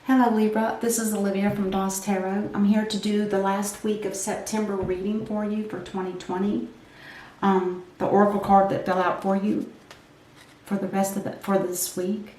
Hello Libra, this is Olivia from DOS Tarot. I'm here to do the last week of September reading for you for 2020. The oracle card that fell out for you for the rest of for this week.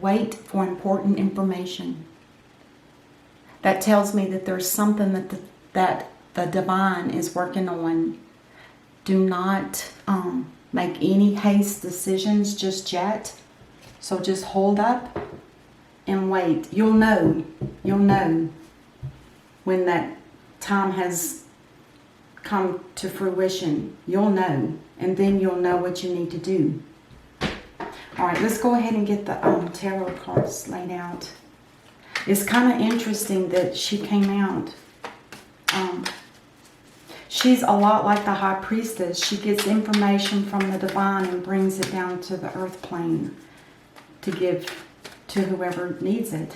Wait for important information. That tells me that there's something that the divine is working on. Do not make any haste decisions just yet. So just hold up and wait. You'll know when that time has come to fruition. You'll know, and then you'll know what you need to do. All right, let's go ahead and get the tarot cards laid out. It's kind of interesting that she came out. She's a lot like the High Priestess. She gets information from the divine and brings it down to the earth plane to give to whoever needs it.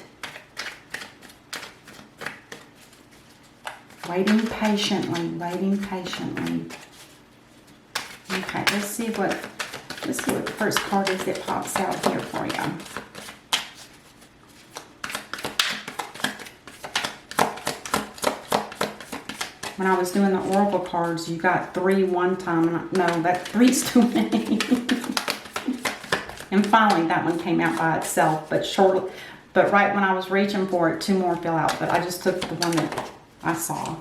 Waiting patiently, waiting patiently. Okay, let's see what the first card is that pops out here for you. When I was doing the oracle cards, you got 3 one time. No, that 3's too many. And finally, that one came out by itself, but right when I was reaching for it, 2 more fell out. But I just took the one that I saw.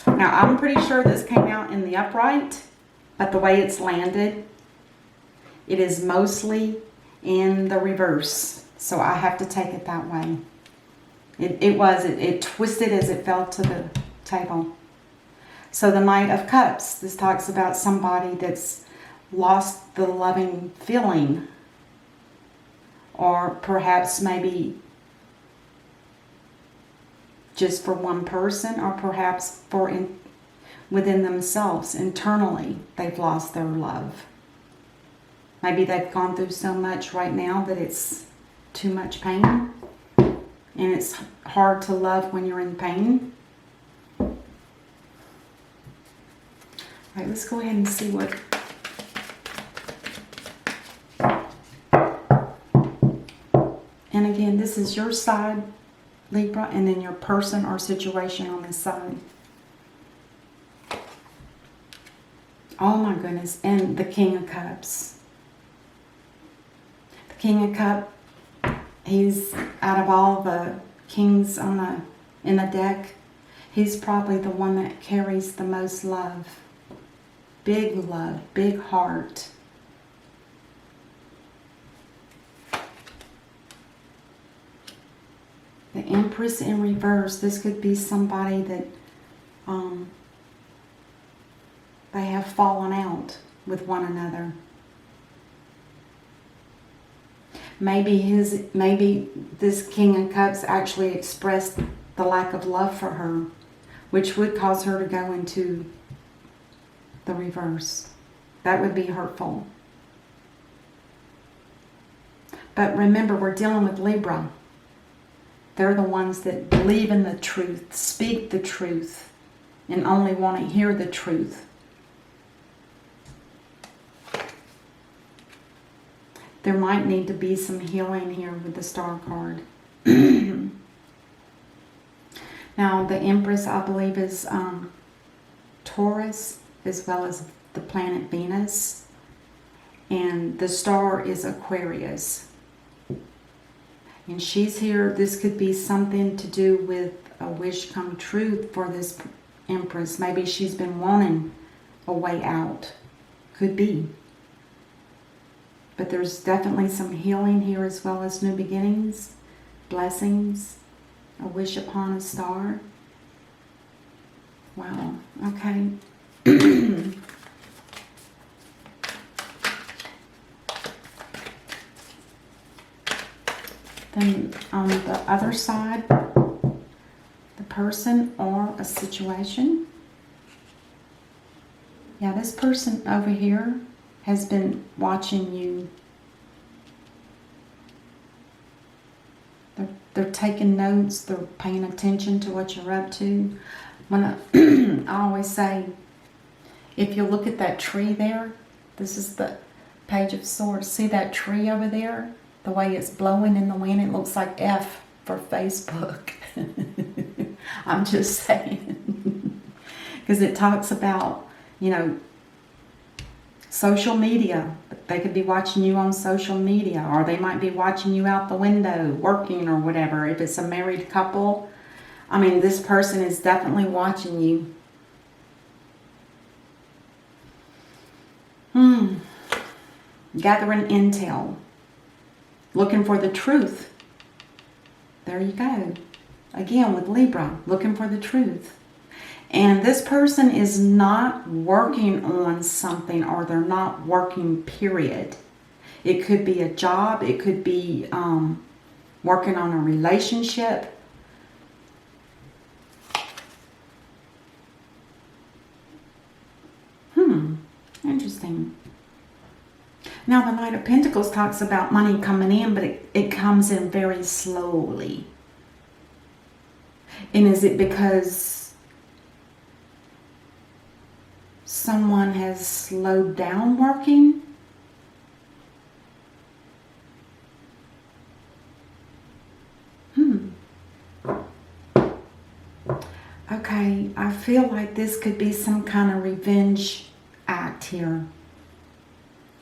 Now, I'm pretty sure this came out in the upright, but the way it's landed, it is mostly in the reverse. So I have to take it that way. It twisted as it fell to the table. So the Knight of Cups, this talks about somebody that's lost the loving feeling, or perhaps maybe just for one person, or perhaps within themselves internally they've lost their love. Maybe they've gone through so much right now that it's too much pain, and it's hard to love when you're in pain. All right, let's go ahead and see what And again, this is your side, Libra, and then your person or situation on this side. Oh my goodness, and the King of Cups. The King of Cups, he's out of all the kings in the deck, he's probably the one that carries the most love. Love, big heart. The Empress in reverse. This could be somebody that they have fallen out with one another. Maybe this King of Cups actually expressed the lack of love for her, which would cause her to go into the reverse. That would be hurtful. But remember, we're dealing with Libra. They're the ones that believe in the truth, speak the truth, and only want to hear the truth. There might need to be some healing here with the Star card. Now, the Empress, I believe, is Taurus, as well as the planet Venus. And the star is Aquarius. And she's here. This could be something to do with a wish come true for this Empress. Maybe she's been wanting a way out. Could be. But there's definitely some healing here, as well as new beginnings, blessings, a wish upon a star. Wow. Okay. Then on the other side, the person or a situation. Yeah, this person over here has been watching you. They're taking notes. They're paying attention to what you're up to. When I always say, if you look at that tree there, this is the Page of Swords. See that tree over there? the way it's blowing in the wind, it looks like F for Facebook. I'm just saying. Because it talks about, you know, social media. They could be watching you on social media, or they might be watching you out the window working or whatever. If it's a married couple, I mean, this person is definitely watching you. Gathering intel. Looking for the truth. There you go. Again, with Libra, looking for the truth. And this person is not working on something, or they're not working, period. It could be a job. It could be working on a relationship. Interesting. Now, the Knight of Pentacles talks about money coming in, but it comes in very slowly. And is it because someone has slowed down working? Okay, I feel like this could be some kind of revenge act here.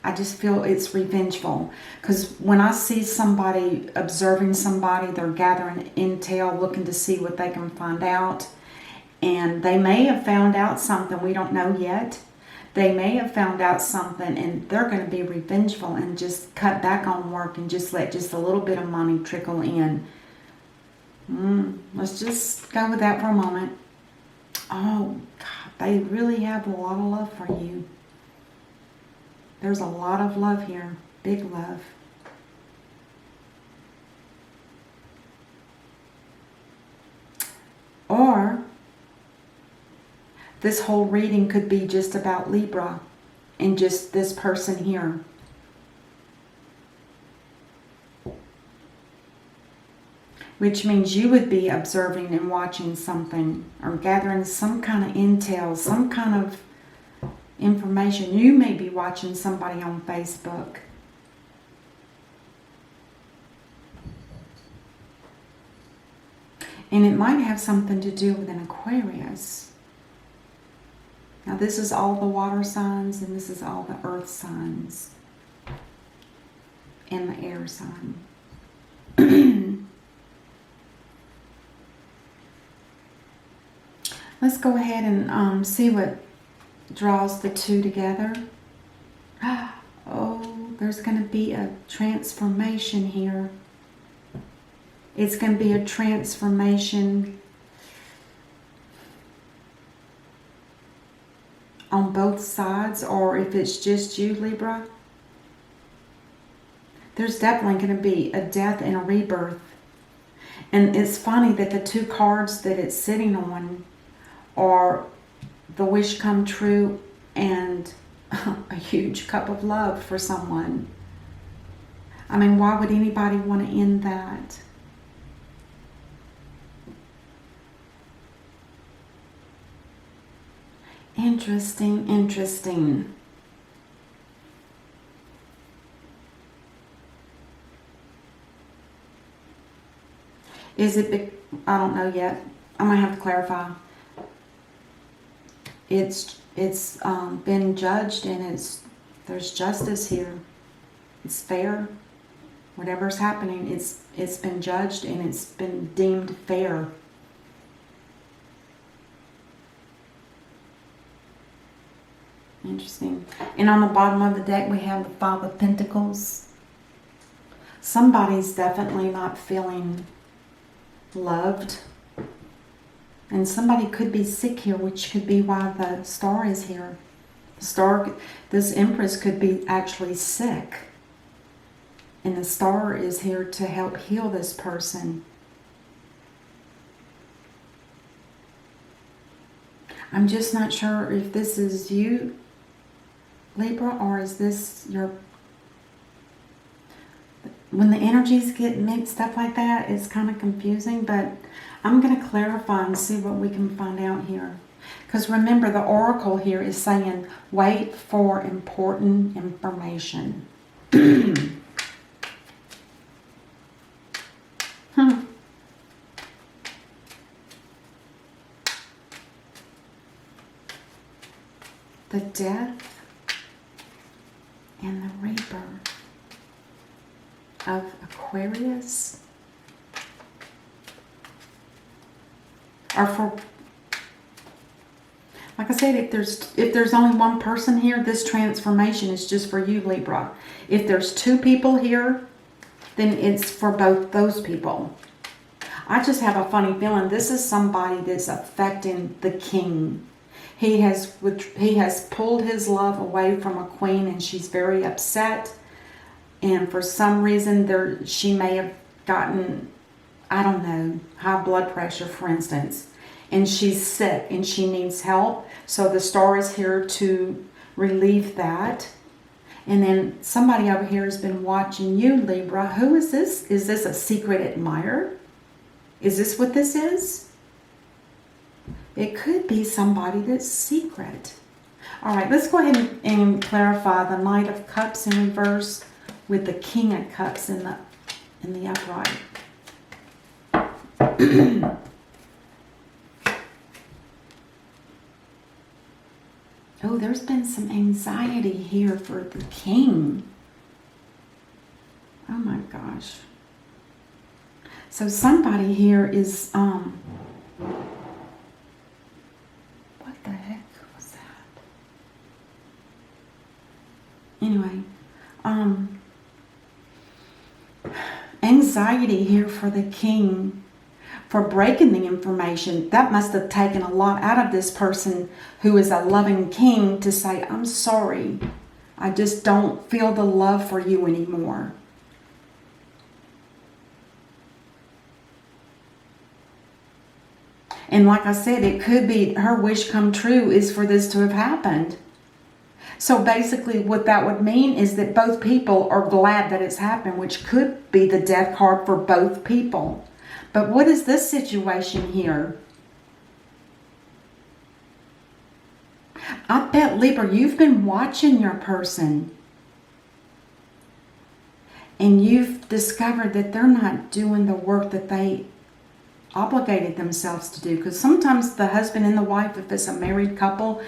I just feel it's revengeful. Because when I see somebody observing somebody, they're gathering intel, looking to see what they can find out. And they may have found out something we don't know yet. They may have found out something, and they're going to be revengeful and just cut back on work and just let just a little bit of money trickle in. Let's just go with that for a moment. Oh, God, they really have a lot of love for you. There's a lot of love here. Big love. Or this whole reading could be just about Libra and just this person here. Which means you would be observing and watching something, or gathering some kind of intel, some kind of information. You may be watching somebody on Facebook. And it might have something to do with an Aquarius. Now, this is all the water signs, and this is all the earth signs, and the air sign. Let's go ahead and see what draws the two together. Oh, there's going to be a transformation here. It's going to be a transformation on both sides, or if it's just you, Libra, there's definitely going to be a death and a rebirth. And it's funny that the two cards that it's sitting on are the wish come true and a huge cup of love for someone. I mean, why would anybody want to end that? Interesting, interesting. Is it, I don't know yet. I might have to clarify. It's been judged, and there's justice here. It's fair. Whatever's happening, it's been judged, and it's been deemed fair. Interesting. And on the bottom of the deck, we have the Five of Pentacles. Somebody's definitely not feeling loved. And somebody could be sick here, which could be why the star is here. The star, this Empress could be actually sick. And the star is here to help heal this person. I'm just not sure if this is you, Libra, or is this your... When the energies get mixed up like that, it's kind of confusing, but I'm going to clarify and see what we can find out here. Because remember, the oracle here is saying, wait for important information. the death and the rebirth of Aquarius are for, like I said, if there's only one person here, this transformation is just for you, Libra. If there's two people here, then it's for both those people. I just have a funny feeling this is somebody that's affecting the king. He has pulled his love away from a queen, and she's very upset. And for some reason, she may have gotten, I don't know, high blood pressure, for instance. And she's sick and she needs help. So the star is here to relieve that. And then somebody over here has been watching you, Libra. Who is this? Is this a secret admirer? Is this what this is? It could be somebody that's secret. All right, let's go ahead and clarify the Knight of Cups in reverse with the King of Cups in the upright. Oh, there's been some anxiety here for the king. Oh my gosh. So somebody here is, what the heck was that? Anyway, anxiety here for the king for breaking the information. That must have taken a lot out of this person who is a loving king to say, I'm sorry. I just don't feel the love for you anymore. And like I said, it could be her wish come true is for this to have happened. So basically what that would mean is that both people are glad that it's happened, which could be the death card for both people. But what is this situation here? I bet, Libra, you've been watching your person. And you've discovered that they're not doing the work that they obligated themselves to do. Because sometimes the husband and the wife, if it's a married couple,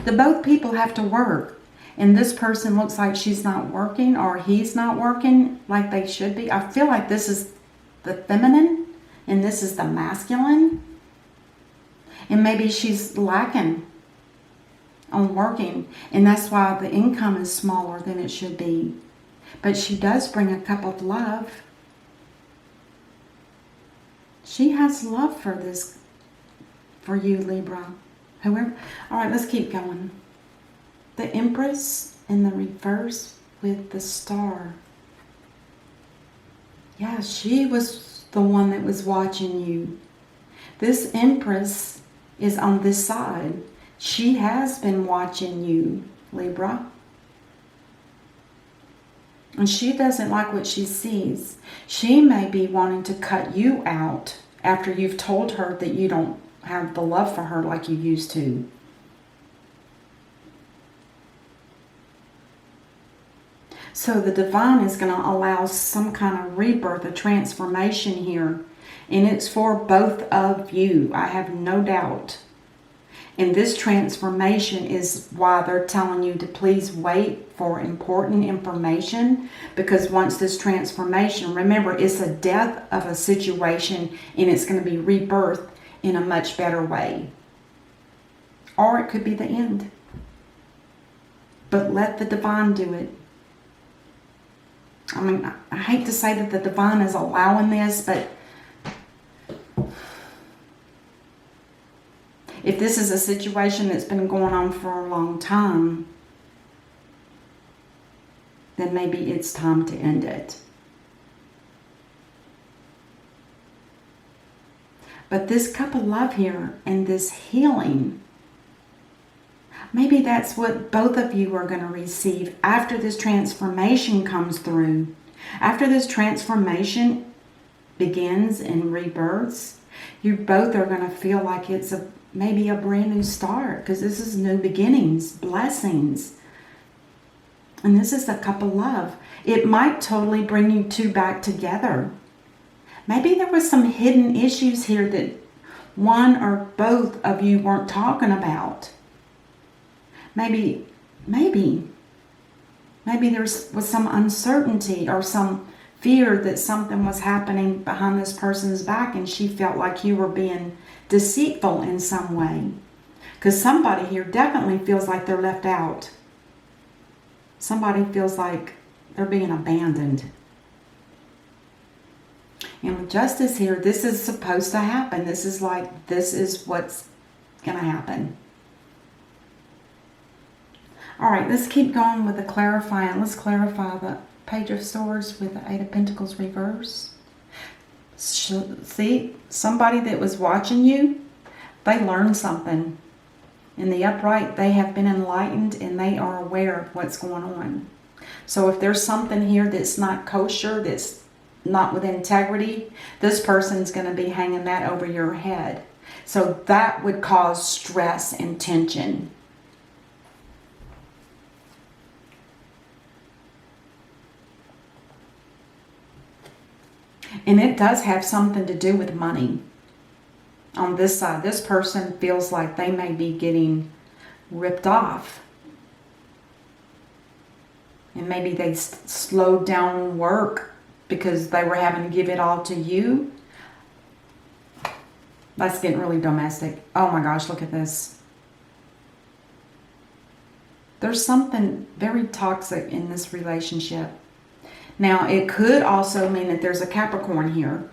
both people have to work. And this person looks like she's not working or he's not working like they should be. I feel like this is the feminine and this is the masculine. And maybe she's lacking on working. And that's why the income is smaller than it should be. But she does bring a cup of love. She has love for this, for you, Libra. However, all right, let's keep going. The Empress in the reverse with the star. Yeah, she was the one that was watching you. This Empress is on this side. She has been watching you, Libra. And she doesn't like what she sees. She may be wanting to cut you out after you've told her that you don't have the love for her like you used to. So the divine is going to allow some kind of rebirth, a transformation here. And it's for both of you. I have no doubt. And this transformation is why they're telling you to please wait for important information. Because once this transformation, remember, it's a death of a situation and it's going to be rebirth in a much better way. Or it could be the end. But let the divine do it. I mean, I hate to say that the divine is allowing this, but if this is a situation that's been going on for a long time, then maybe it's time to end it. But this cup of love here and this healing, maybe that's what both of you are going to receive after this transformation comes through. After this transformation begins and rebirths, you both are going to feel like it's maybe a brand new start, because this is new beginnings, blessings. And this is the cup of love. It might totally bring you two back together. Maybe there was some hidden issues here that one or both of you weren't talking about. maybe there was some uncertainty or some fear that something was happening behind this person's back, and she felt like you were being deceitful in some way. Because somebody here definitely feels like they're left out. Somebody feels like they're being abandoned. And with Justice here, this is supposed to happen. This is what's going to happen. All right, let's keep going with the clarifying. Let's clarify the Page of Swords with the Eight of Pentacles reverse. See, somebody that was watching you, they learned something. In the upright, they have been enlightened and they are aware of what's going on. So if there's something here that's not kosher, that's not with integrity, this person's going to be hanging that over your head. So that would cause stress and tension. And it does have something to do with money. On this side, this person feels like they may be getting ripped off. And maybe they slowed down work because they were having to give it all to you. That's getting really domestic. Oh my gosh, look at this. There's something very toxic in this relationship. Now, it could also mean that there's a Capricorn here.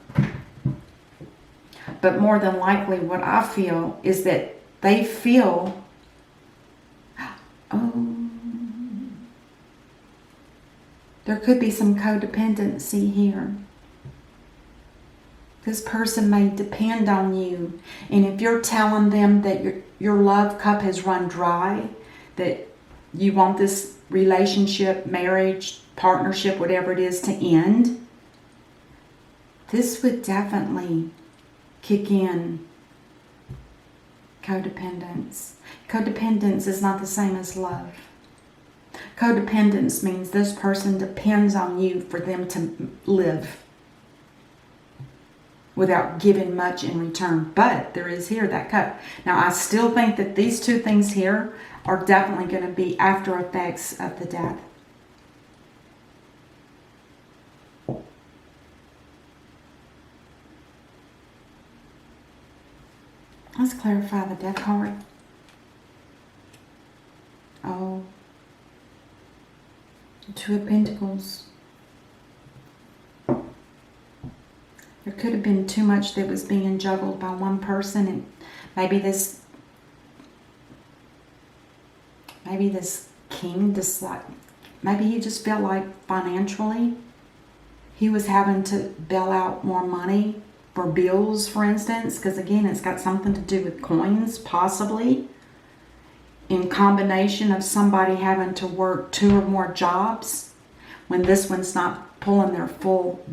But more than likely, what I feel is that they feel, there could be some codependency here. This person may depend on you. And if you're telling them that your love cup has run dry, that you want this relationship, marriage, partnership, whatever it is, to end, this would definitely kick in codependence. Codependence is not the same as love. Codependence means this person depends on you for them to live without giving much in return. But there is here that cup. Now, I still think that these two things here are definitely going to be after effects of the death. Let's clarify the death card. Oh, the Two of Pentacles. There could have been too much that was being juggled by one person, and maybe this king maybe he just felt like financially he was having to bail out more money for bills, for instance, because again, it's got something to do with coins, possibly, in combination of somebody having to work 2 or more jobs when this one's not pulling their full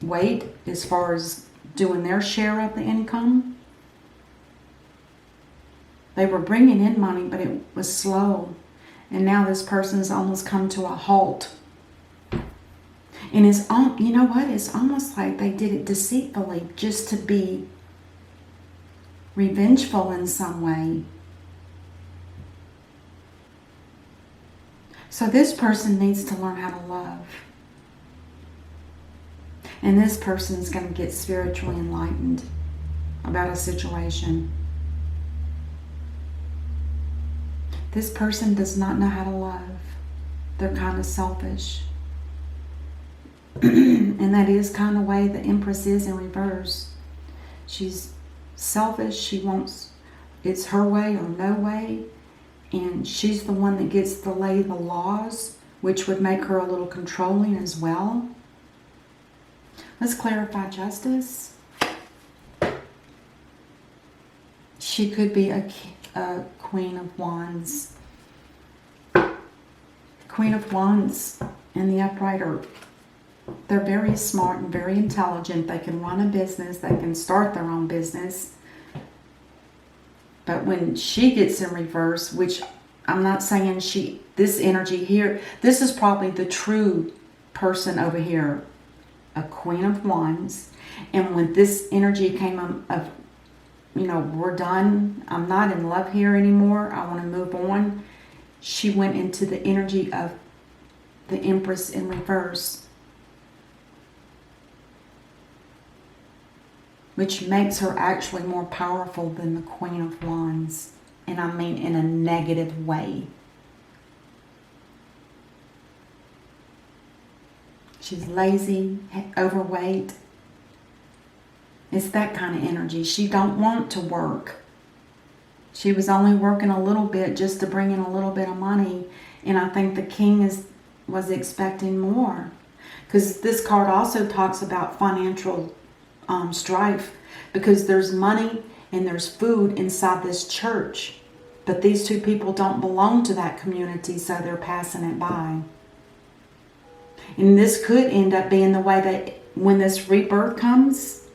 weight as far as doing their share of the income. They were bringing in money, but it was slow. And now this person's almost come to a halt. And it's, you know what? It's almost like they did it deceitfully just to be revengeful in some way. So this person needs to learn how to love. And this person is going to get spiritually enlightened about a situation. This person does not know how to love. They're kind of selfish. And that is kind of the way the Empress is in reverse. She's selfish. She wants, it's her way or no way. And she's the one that gets to lay the laws, which would make her a little controlling as well. Let's clarify Justice. She could be a Queen of Wands. Queen of Wands and the upright they're very smart and very intelligent. They can run a business. They can start their own business. But when she gets in reverse, which I'm not saying this energy here, this is probably the true person over here, a Queen of Wands. And when this energy came of we're done. I'm not in love here anymore. I want to move on. She went into the energy of the Empress in reverse, which makes her actually more powerful than the Queen of Wands. And I mean in a negative way. She's lazy, overweight. It's that kind of energy. She don't want to work. She was only working a little bit just to bring in a little bit of money. And I think the king was expecting more. Because this card also talks about financial strife. Because there's money and there's food inside this church. But these two people don't belong to that community, so they're passing it by. And this could end up being the way that when this rebirth comes,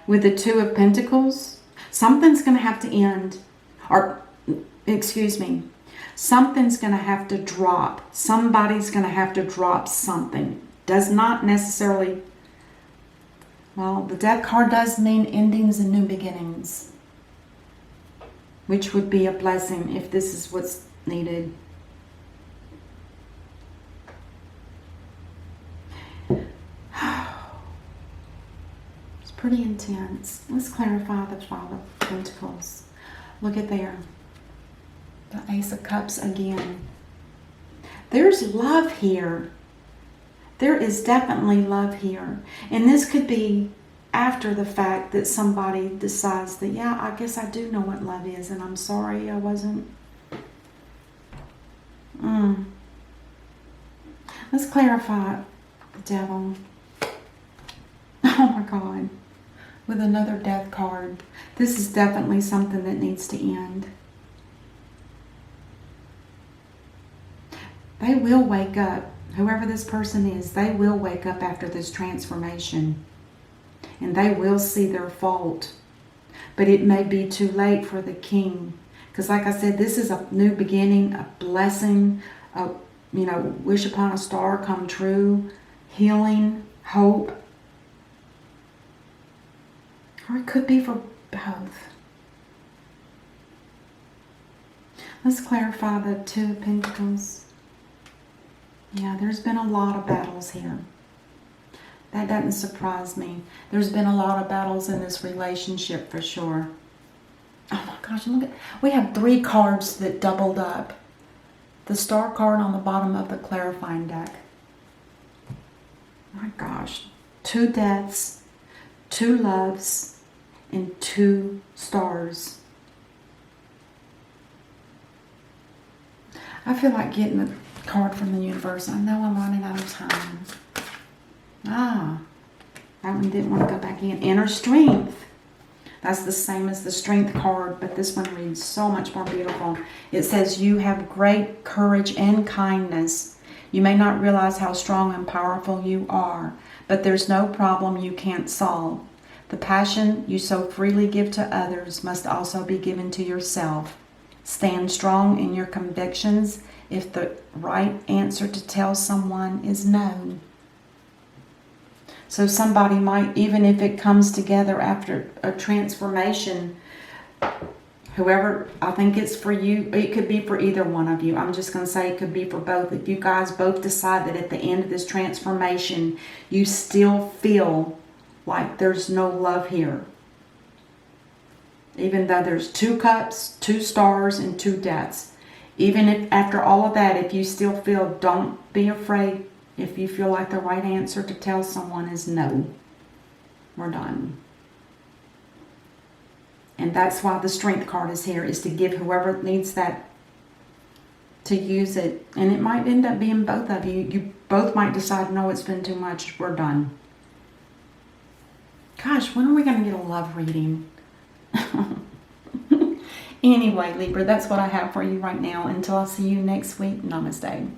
with the Two of Pentacles, something's going to have to end. Or, excuse me, something's going to have to drop. Somebody's going to have to drop something. Does not necessarily, well, the Death card does mean endings and new beginnings, which would be a blessing if this is what's needed. It's pretty intense. Let's clarify the Five of Pentacles. Look at there. The Ace of Cups again. There's love here. There is definitely love here. And this could be after the fact that somebody decides that, yeah, I guess I do know what love is, and I'm sorry I wasn't. Let's clarify the Devil. Oh my God. With another Death card. This is definitely something that needs to end. They will wake up. Whoever this person is, they will wake up after this transformation. And they will see their fault. But it may be too late for the king. Because like I said, this is a new beginning, a blessing, a, wish upon a star come true, healing, hope. Or it could be for both. Let's clarify the Two of Pentacles. Yeah, there's been a lot of battles here. That doesn't surprise me. There's been a lot of battles in this relationship for sure. Oh my gosh, look at, we have 3 cards that doubled up. The Star card on the bottom of the clarifying deck. My gosh. 2 deaths, 2 loves, and 2 stars. I feel like getting a card from the universe. I know I'm running out of time. That one didn't want to go back in. Inner strength. That's the same as the strength card, but this one reads so much more beautiful. It says, you have great courage and kindness. You may not realize how strong and powerful you are, but there's no problem you can't solve. The passion you so freely give to others must also be given to yourself. Stand strong in your convictions if the right answer to tell someone is no. So somebody might, even if it comes together after a transformation, whoever, I think it's for you, it could be for either one of you. I'm just going to say it could be for both. If you guys both decide that at the end of this transformation, you still feel like there's no love here. Even though there's 2 cups, 2 stars, and 2 deaths. Even if after all of that, if you still feel, don't be afraid. If you feel like the right answer to tell someone is no, we're done. And that's why the strength card is here, is to give whoever needs that to use it. And it might end up being both of you. You both might decide, no, it's been too much, we're done. Gosh, when are we going to get a love reading? Anyway, Libra, that's what I have for you right now. Until I see you next week, namaste.